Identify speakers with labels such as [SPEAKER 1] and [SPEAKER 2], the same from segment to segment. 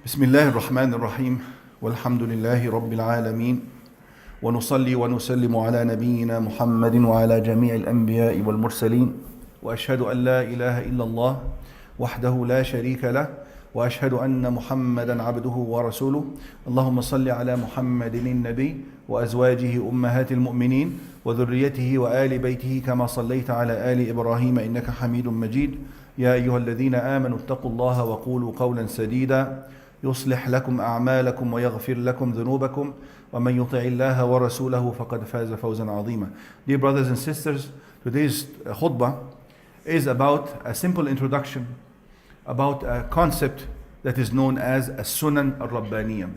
[SPEAKER 1] بسم الله الرحمن الرحيم والحمد لله رب العالمين ونصلي ونسلم على نبينا محمد وعلى جميع الأنبياء والمرسلين وأشهد أن لا إله إلا الله وحده لا شريك له وأشهد أن محمدا عبده ورسوله اللهم صل على محمد النبي وأزواجه أمهات المؤمنين وذريته وآل بيته كما صليت على آل إبراهيم إنك حميد مجيد يا أيها الذين آمنوا اتقوا الله وقولوا قولا سديدا يصلح لكم أعمالكم ويغفر لكم ذنوبكم ومن يطع الله ورسوله فقد فاز فوزا عظيما. Dear brothers and sisters, today's khutbah is about a simple introduction about a concept that is known as a Sunan al-Rabbaniyah.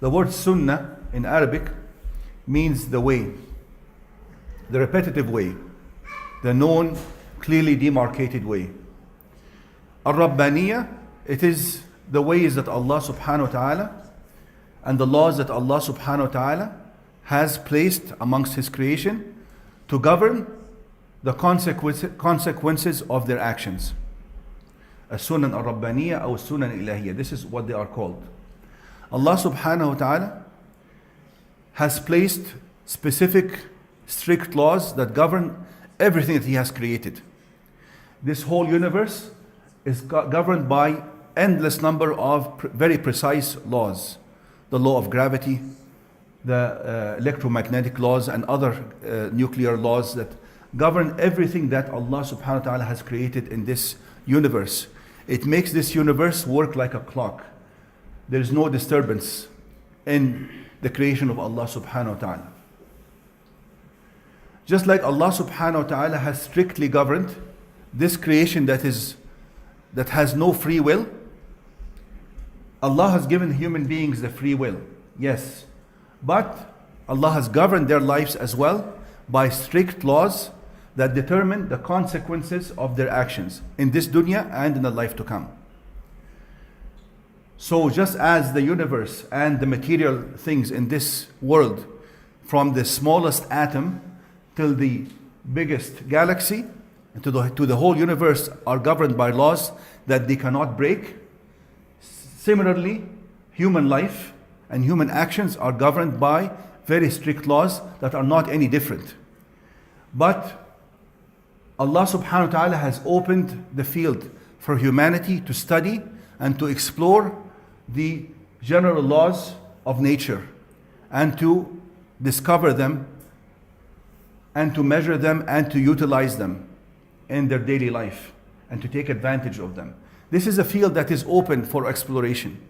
[SPEAKER 1] The word Sunnah in Arabic means the way, the repetitive way, the known, clearly demarcated way. Al-Rabbaniyah, it is the ways that Allah subhanahu wa ta'ala and the laws that Allah subhanahu wa ta'ala has placed amongst His creation to govern the consequences of their actions. As-Sunan al-Rabbaniyah or Sunan al-Ilahiyah, this is what they are called. Allah subhanahu wa ta'ala has placed specific, strict laws that govern everything that He has created. This whole universe is governed by endless number of very precise laws. The law of gravity, the electromagnetic laws and other nuclear laws that govern everything that Allah subhanahu wa ta'ala has created in this universe. It makes this universe work like a clock. There is no disturbance in the creation of Allah subhanahu wa ta'ala. Just like Allah subhanahu wa ta'ala has strictly governed this creation that has no free will, Allah has given human beings the free will, yes. But Allah has governed their lives as well by strict laws that determine the consequences of their actions in this dunya and in the life to come. So just as the universe and the material things in this world, from the smallest atom till the biggest galaxy, and to the whole universe are governed by laws that they cannot break, similarly, human life and human actions are governed by very strict laws that are not any different. But Allah subhanahu wa ta'ala has opened the field for humanity to study and to explore the general laws of nature and to discover them and to measure them and to utilize them in their daily life and to take advantage of them. This is a field that is open for exploration.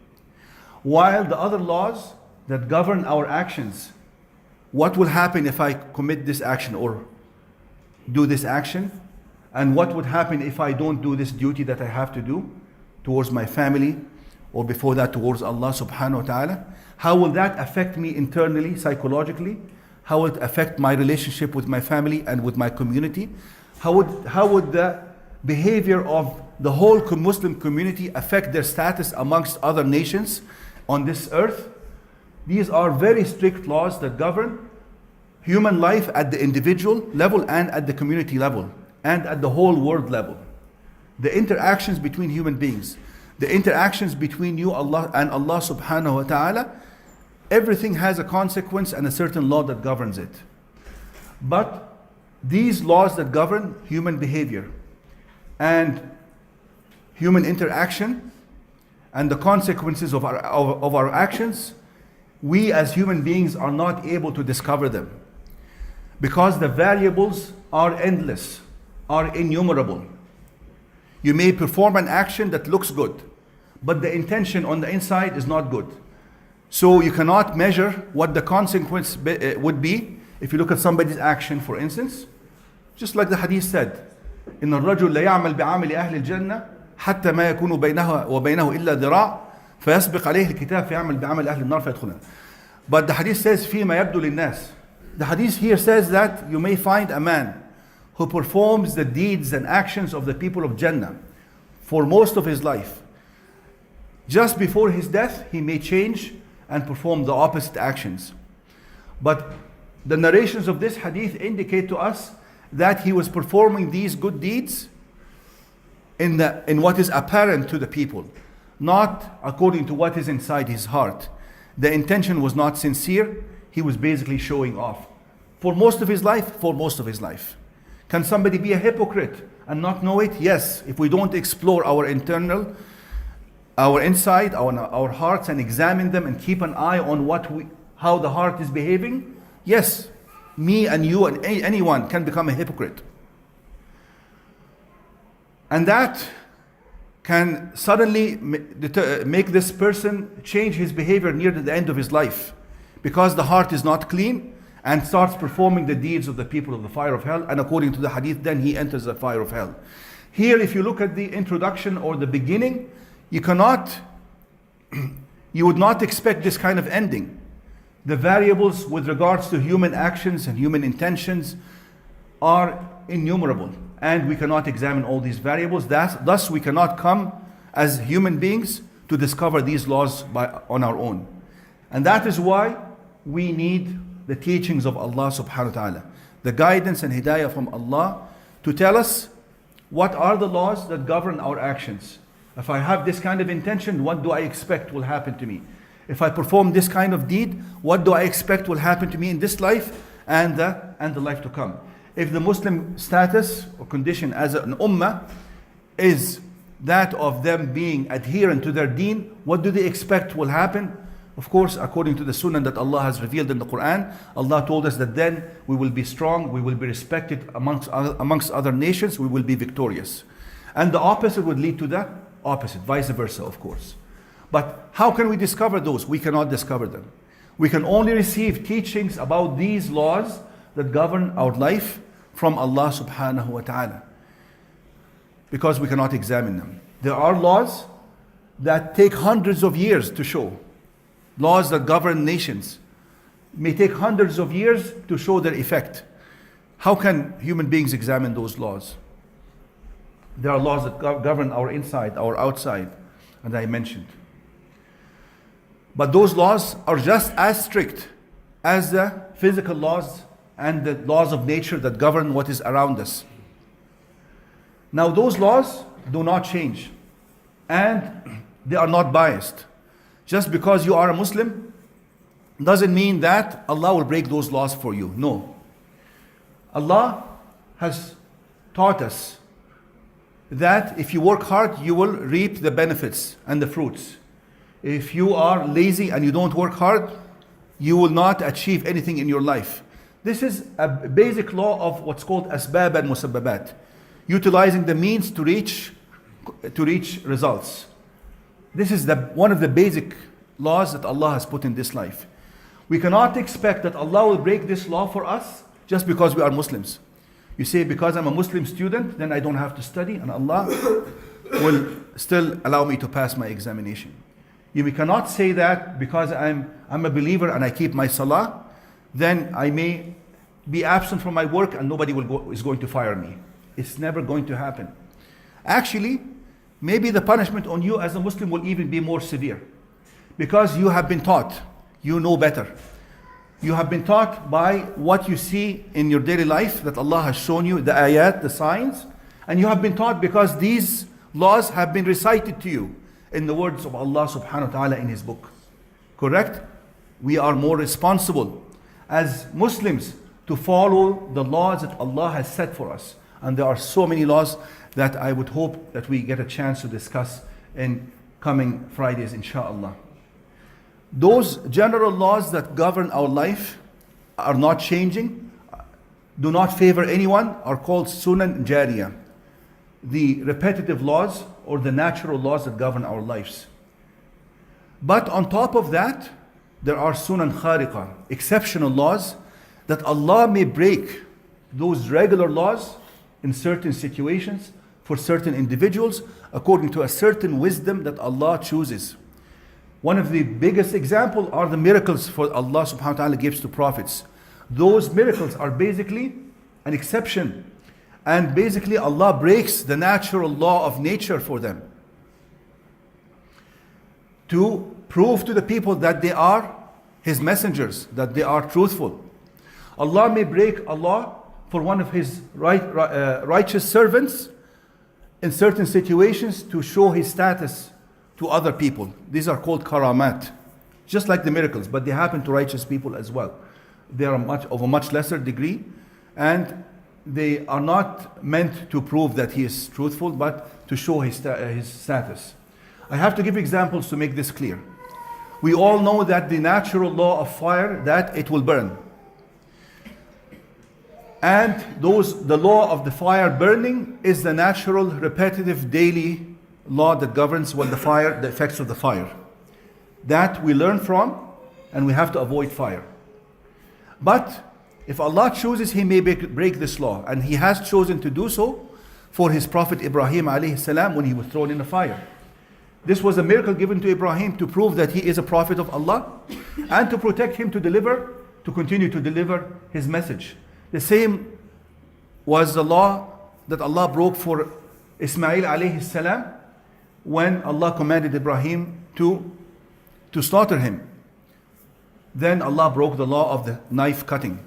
[SPEAKER 1] While the other laws that govern our actions, what will happen if I commit this action or do this action? And what would happen if I don't do this duty that I have to do towards my family or before that towards Allah subhanahu wa ta'ala? How will that affect me internally, psychologically? How will it affect my relationship with my family and with my community? How would the behavior of the whole Muslim community affect their status amongst other nations on this earth? These are very strict laws that govern human life at the individual level and at the community level and at the whole world level. The interactions between human beings, the interactions between you Allah and Allah subhanahu wa ta'ala, everything has a consequence and a certain law that governs it. But these laws that govern human behavior and human interaction and the consequences of our actions, we as human beings are not able to discover them because the variables are endless, are innumerable. You may perform an action that looks good, but the intention on the inside is not good. So you cannot measure what the consequence would be if you look at somebody's action, for instance. Just like the hadith said, إن الرجل لا يعمل بعمل أهل الجنة حتى ما يكون بينه وبينه إلا ذراع فيسبق عليه الكتاب فيعمل بعمل أهل النار فيدخلها. But the hadith says فيما يبدو للناس. The hadith here says that you may find a man who performs the deeds and actions of the people of Jannah for most of his life. Just before his death, he may change and perform the opposite actions. But the narrations of this hadith indicate to us that he was performing these good deeds in what is apparent to the people, not according to what is inside his heart. The intention was not sincere. He was basically showing off. For most of his life. Can somebody be a hypocrite and not know it? Yes. If we don't explore our internal, our inside, our hearts, and examine them and keep an eye on how the heart is behaving, yes, me and you and anyone can become a hypocrite. And that can suddenly make this person change his behavior near the end of his life, because the heart is not clean and starts performing the deeds of the people of the fire of hell. And according to the hadith, then he enters the fire of hell. Here, if you look at the introduction or the beginning, you would not expect this kind of ending. The variables with regards to human actions and human intentions are innumerable, and we cannot examine all these variables. Thus, we cannot come as human beings to discover these laws on our own. And that is why we need the teachings of Allah subhanahu wa ta'ala, the guidance and hidayah from Allah to tell us what are the laws that govern our actions. If I have this kind of intention, what do I expect will happen to me? If I perform this kind of deed, what do I expect will happen to me in this life and the life to come? If the Muslim status or condition as an ummah is that of them being adherent to their deen, what do they expect will happen? Of course, according to the sunnah that Allah has revealed in the Quran, Allah told us that then we will be strong, we will be respected amongst other nations, we will be victorious. And the opposite would lead to the opposite, vice versa, of course. But how can we discover those? We cannot discover them. We can only receive teachings about these laws that govern our life from Allah subhanahu wa ta'ala, because we cannot examine them. There are laws that take hundreds of years to show. Laws that govern nations may take hundreds of years to show their effect. How can human beings examine those laws? There are laws that govern our inside, our outside, and I mentioned. But those laws are just as strict as the physical laws and the laws of nature that govern what is around us. Now, those laws do not change, and they are not biased. Just because you are a Muslim doesn't mean that Allah will break those laws for you. No. Allah has taught us that if you work hard, you will reap the benefits and the fruits. If you are lazy and you don't work hard, you will not achieve anything in your life. This is a basic law of what's called asbab and musabbabat, utilizing the means to reach results. This is one of the basic laws that Allah has put in this life. We cannot expect that Allah will break this law for us just because we are Muslims. You say, because I'm a Muslim student, then I don't have to study, and Allah will still allow me to pass my examination. We cannot say that because I'm a believer and I keep my salah, then I may be absent from my work and nobody is going to fire me. It's never going to happen. Actually, maybe the punishment on you as a Muslim will even be more severe, because you have been taught, you know better. You have been taught by what you see in your daily life that Allah has shown you, the ayat, the signs, and you have been taught because these laws have been recited to you in the words of Allah subhanahu wa ta'ala in His book. Correct? We are more responsible as Muslims to follow the laws that Allah has set for us. And there are so many laws that I would hope that we get a chance to discuss in coming Fridays, inshallah. Those general laws that govern our life are not changing, do not favor anyone, are called sunan jariyah, the repetitive laws or the natural laws that govern our lives. But on top of that, there are sunan khariqa, exceptional laws that Allah may break those regular laws in certain situations for certain individuals according to a certain wisdom that Allah chooses. One of the biggest examples are the miracles for Allah subhanahu wa ta'ala gives to prophets. Those miracles are basically an exception, and basically Allah breaks the natural law of nature for them to prove to the people that they are His messengers, that they are truthful. Allah may break a law for one of His righteous servants in certain situations to show his status to other people. These are called karamat, just like the miracles, but they happen to righteous people as well. They are of a much lesser degree, and they are not meant to prove that he is truthful, but to show his status. I have to give examples to make this clear. We all know that the natural law of fire, that it will burn. And the law of the fire burning is the natural, repetitive, daily law that governs when the effects of the fire. That we learn from, and we have to avoid fire. But if Allah chooses, He may break this law, and He has chosen to do so for His Prophet Ibrahim alayhi salam when he was thrown in the fire. This was a miracle given to Ibrahim to prove that he is a prophet of Allah and to protect him to continue to deliver His message. The same was the law that Allah broke for Ismail alayhi salam when Allah commanded Ibrahim to slaughter him. Then Allah broke the law of the knife cutting.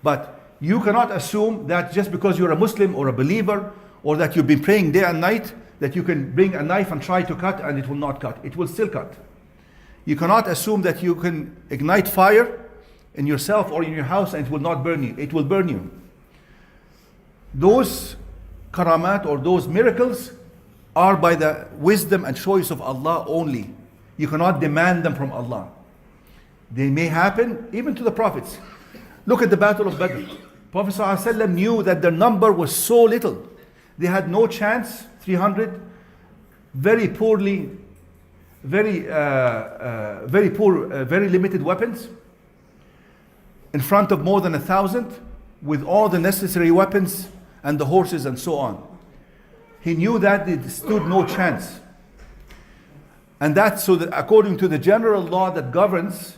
[SPEAKER 1] But you cannot assume that just because you're a Muslim or a believer, or that you've been praying day and night, that you can bring a knife and try to cut and it will not cut. It will still cut. You cannot assume that you can ignite fire in yourself or in your house and it will not burn you. It will burn you. Those karamat or those miracles are by the wisdom and choice of Allah only. You cannot demand them from Allah. They may happen even to the prophets. Look at the Battle of Badr. Prophet ﷺ knew that their number was so little. They had no chance, 300, very poorly, very limited weapons, in front of more than 1,000, with all the necessary weapons and the horses and so on. He knew that they stood no chance. And that's so that according to the general law that governs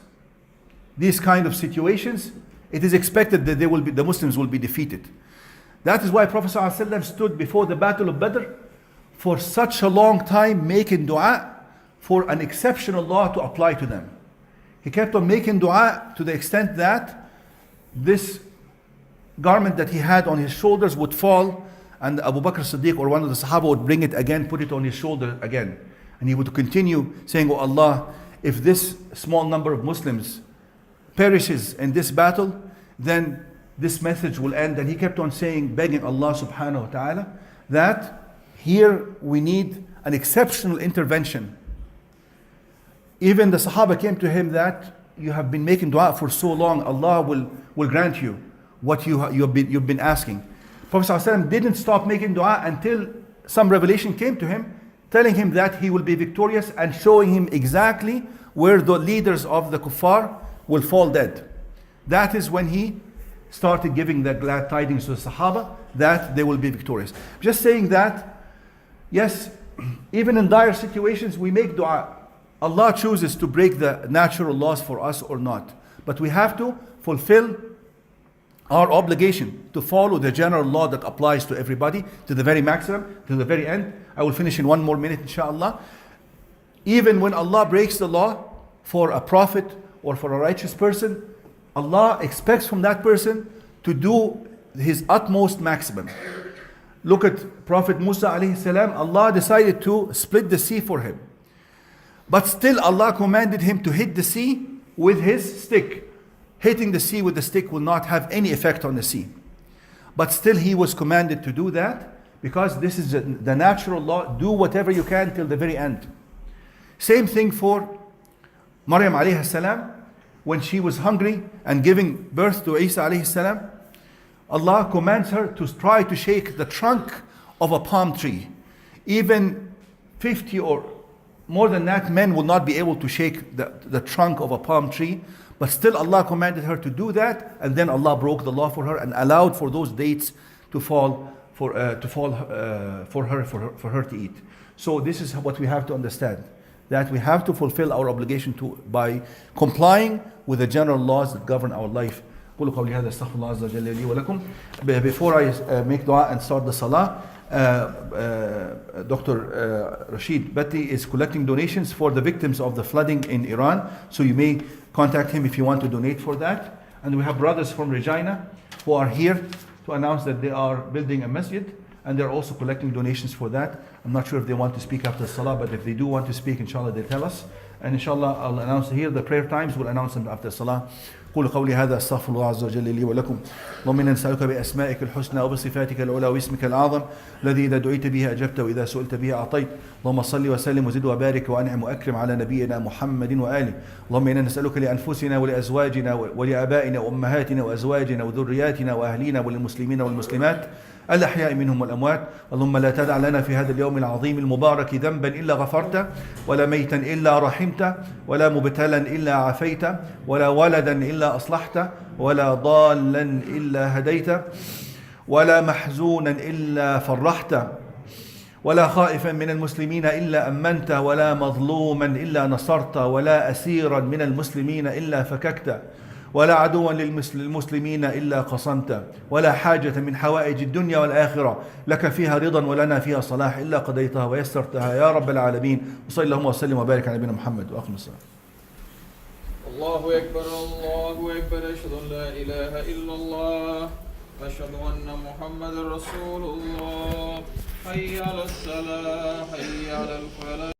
[SPEAKER 1] these kind of situations, it is expected that the Muslims will be defeated. That is why Prophet ﷺ stood before the Battle of Badr for such a long time making dua for an exceptional law to apply to them. He kept on making dua to the extent that this garment that he had on his shoulders would fall, and Abu Bakr Siddiq or one of the Sahaba would bring it again, put it on his shoulder again. And he would continue saying, "Oh Allah, if this small number of Muslims perishes in this battle, then this message will end." And he kept on saying, begging Allah subhanahu wa ta'ala, that here we need an exceptional intervention. Even the Sahaba came to him that you have been making dua for so long, Allah will grant you what you've been asking. Prophet ﷺ didn't stop making dua until some revelation came to him, telling him that he will be victorious and showing him exactly where the leaders of the kuffar will fall dead. That is when he started giving the glad tidings to the Sahaba that they will be victorious. Just saying that, yes, even in dire situations we make dua. Allah chooses to break the natural laws for us or not. But we have to fulfill our obligation to follow the general law that applies to everybody to the very maximum, to the very end. I will finish in one more minute, inshallah. Even when Allah breaks the law for a prophet or for a righteous person, Allah expects from that person to do his utmost maximum. Look at Prophet Musa alayhi salam. Allah decided to split the sea for him. But still Allah commanded him to hit the sea with his stick. Hitting the sea with the stick will not have any effect on the sea. But still he was commanded to do that because this is the natural law. Do whatever you can till the very end. Same thing for Maryam alayhi salam. When she was hungry and giving birth to Isa alayhi salam, Allah commands her to try to shake the trunk of a palm tree. Even 50 or more than that men will not be able to shake the trunk of a palm tree. But still Allah commanded her to do that, and then Allah broke the law for her and allowed for those dates to fall for her to eat. So this is what we have to understand, that we have to fulfill our obligation by complying with the general laws that govern our life. Before I make dua and start the salah, Dr. Rashid Bhatti is collecting donations for the victims of the flooding in Iran. So you may contact him if you want to donate for that. And we have brothers from Regina who are here to announce that they are building a masjid. and they're also collecting donations for that. I'm not sure if they want to speak after Salah, but if they do want to speak, inshallah, they'll tell us. And inshallah, I'll announce here the prayer times. We'll announce them after Salah. قولوا قولي هذا استغفر الله عز وجل لي ولكم. اللهم إنا نسألك بأسمائك الحسنى وبصفاتك العلى واسمك الأعظم الذي إذا دعيت به أجبت وإذا سئلت به أعطيت. اللهم صل وسلم وزد وبارك وأنعم وأكرم على نبينا محمد وآله. اللهم إنا نسألك لأنفسنا ولأزواجنا ولآبائنا وأمهاتنا وأزواجنا وذرياتنا وأهلينا وللمسلمين والمسلمات الأحياء منهم والأموات. اللهم لا تدع لنا في هذا اليوم العظيم المبارك ذنبا إلا غفرته، ولا ميتا إلا رحمته، ولا مبتلا إلا عافيته، ولا ولدا إلا أصلحته، ولا ضالا إلا هديته، ولا محزونا إلا فرحته، ولا خائفا من المسلمين إلا أمنته، ولا مظلوما إلا نصرته، ولا أسيرا من المسلمين إلا فككته، ولا عدوا للمسلمين إلا قصمته، ولا حاجة من حوائج الدنيا والآخرة لك فيها رضا ولنا فيها صلاح إلا قضيتها ويسرتها يا رب العالمين. وصلى اللهم وسلم وبارك على نبينا محمد وأقم الصلاة.
[SPEAKER 2] الله أكبر الله أكبر أشهد أن لا إله إلا الله أشهد أن محمد رسول الله. حي على الصلاة حي على الفلاح.